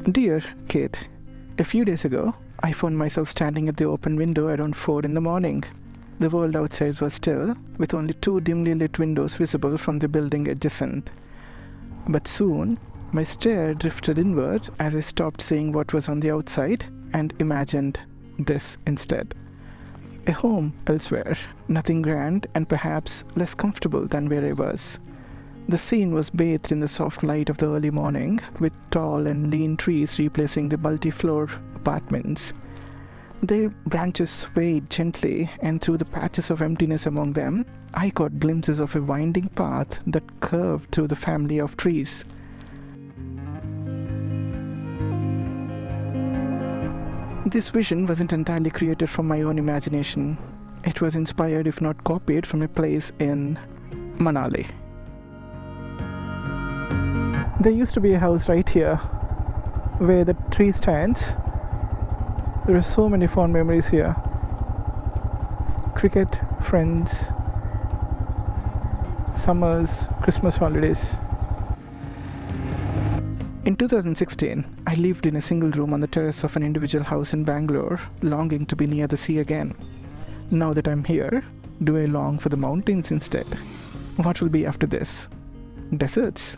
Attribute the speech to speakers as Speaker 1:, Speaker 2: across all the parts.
Speaker 1: Dear Kate, a few days ago, I found myself standing at the open window around 4 in the morning. The world outside was still, with only 2 dimly lit windows visible from the building adjacent. But soon, my stare drifted inward as I stopped seeing what was on the outside and imagined this instead. A home elsewhere, nothing grand and perhaps less comfortable than where I was. The scene was bathed in the soft light of the early morning, with tall and lean trees replacing the multi-floor apartments. Their branches swayed gently, and through the patches of emptiness among them, I caught glimpses of a winding path that curved through the family of trees. This vision wasn't entirely created from my own imagination. It was inspired, if not copied, from a place in Manali. There used to be a house right here where the tree stands. There are so many fond memories here. Cricket, friends, summers, Christmas holidays. In 2016, I lived in a single room on the terrace of an individual house in Bangalore, longing to be near the sea again. Now that I'm here, do I long for the mountains instead? What will be after this? Deserts?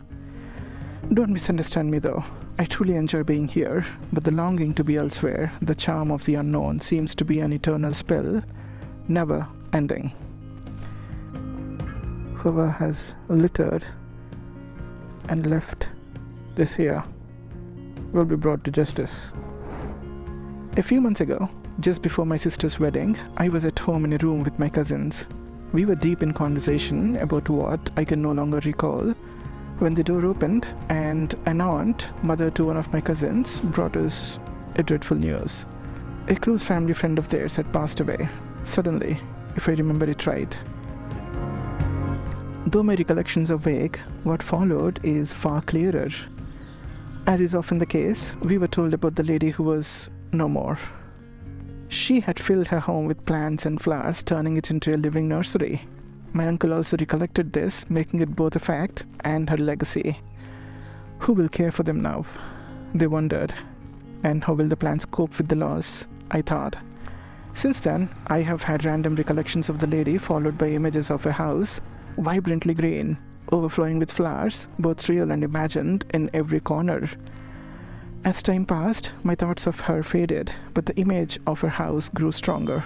Speaker 1: Don't misunderstand me though. I truly enjoy being here, but the longing to be elsewhere, the charm of the unknown, seems to be an eternal spell, never ending. Whoever has littered and left this here will be brought to justice. A few months ago, just before my sister's wedding, I was at home in a room with my cousins. We were deep in conversation about what I can no longer recall when the door opened and an aunt, mother to one of my cousins, brought us a dreadful news. A close family friend of theirs had passed away, suddenly, if I remember it right. Though my recollections are vague, what followed is far clearer. As is often the case, we were told about the lady who was no more. She had filled her home with plants and flowers, turning it into a living nursery. My uncle also recollected this, making it both a fact and her legacy. Who will care for them now? They wondered. And how will the plants cope with the loss? I thought. Since then, I have had random recollections of the lady, followed by images of a house, vibrantly green, overflowing with flowers, both real and imagined, in every corner. As time passed, my thoughts of her faded, but the image of her house grew stronger.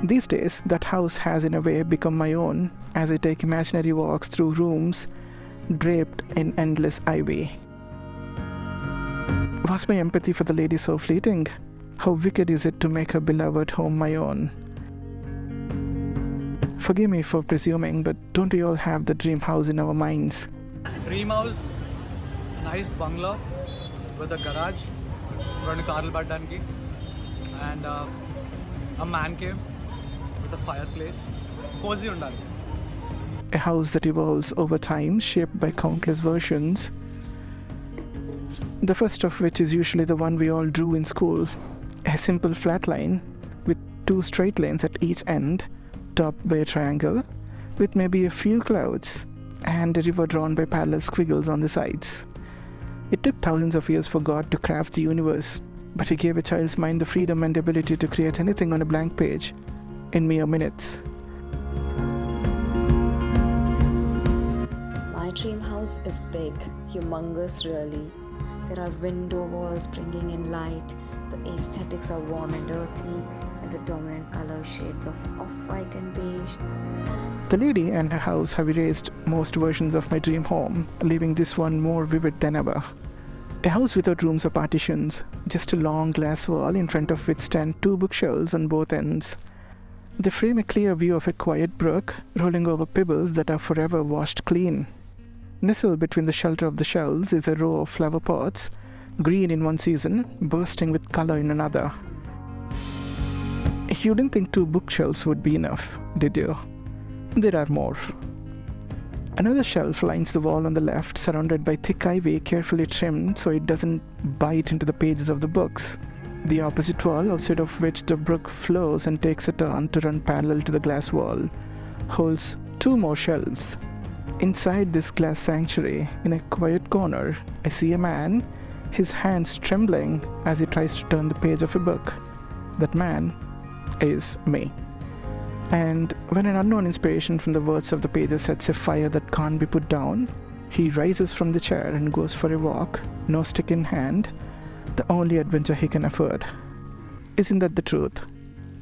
Speaker 1: These days, that house has in a way become my own, as I take imaginary walks through rooms draped in endless ivy. Was my empathy for the lady so fleeting? How wicked is it to make her beloved home my own? Forgive me for presuming, but don't we all have the dream house in our minds?
Speaker 2: Dream house, a nice bungalow with a garage, రెండు కార్లు పడడానికి, and a man cave with a fireplace. Cozy undali.
Speaker 1: A house that evolves over time, shaped by countless versions. The first of which is usually the one we all drew in school. A simple flat line with 2 straight lines at each end, topped by a triangle, with maybe a few clouds, and a river drawn by parallel squiggles on the sides. It took thousands of years for God to craft the universe, but He gave a child's mind the freedom and ability to create anything on a blank page in mere minutes.
Speaker 3: My dream house is big, humongous really. There are window walls bringing in light, the aesthetics are warm and earthy, and the dominant color shades of off-white and beige.
Speaker 1: The lady and her house have erased most versions of my dream home, leaving this one more vivid than ever. A house without rooms or partitions, just a long glass wall in front of which stand 2 bookshelves on both ends. They frame a clear view of a quiet brook rolling over pebbles that are forever washed clean. Nestled between the shelter of the shelves is a row of flower pots, green in one season, bursting with color in another. You didn't think 2 bookshelves would be enough, did you? There are more. Another shelf lines the wall on the left, surrounded by thick ivy, carefully trimmed so it doesn't bite into the pages of the books. The opposite wall, outside of which the brook flows and takes a turn to run parallel to the glass wall, holds 2 more shelves. Inside this glass sanctuary, in a quiet corner, I see a man, his hands trembling as he tries to turn the page of a book. That man is me. And when an unknown inspiration from the words of the pages sets a fire that can't be put down, he rises from the chair and goes for a walk, no stick in hand, the only adventure he can afford. Isn't that the truth?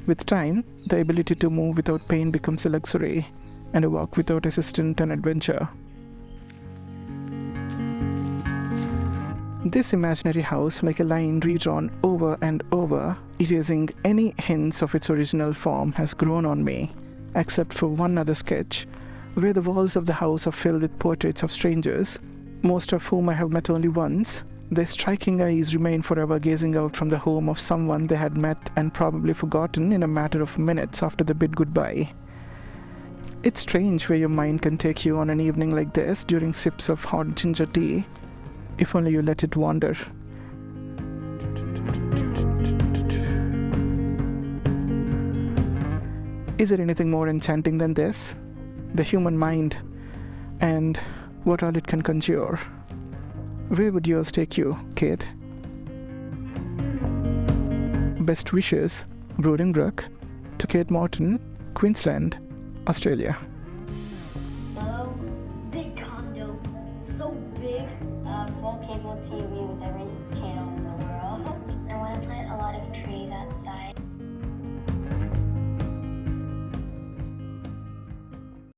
Speaker 1: With time, the ability to move without pain becomes a luxury, and a walk without assistant an adventure. This imaginary house, like a line redrawn over and over, erasing any hints of its original form, has grown on me, except for one other sketch, where the walls of the house are filled with portraits of strangers, most of whom I have met only once. Their striking eyes remain forever gazing out from the home of someone they had met and probably forgotten in a matter of minutes after they bid goodbye. It's strange where your mind can take you on an evening like this during sips of hot ginger tea, if only you let it wander. Is there anything more enchanting than this? The human mind, and what all it can conjure. Where would yours take you, Kate? Best wishes, Brooding Brook, to Kate Morton, Queensland, Australia.
Speaker 4: So big condo, so big, full cable TV with every channel in the world. I want to plant a lot of trees outside.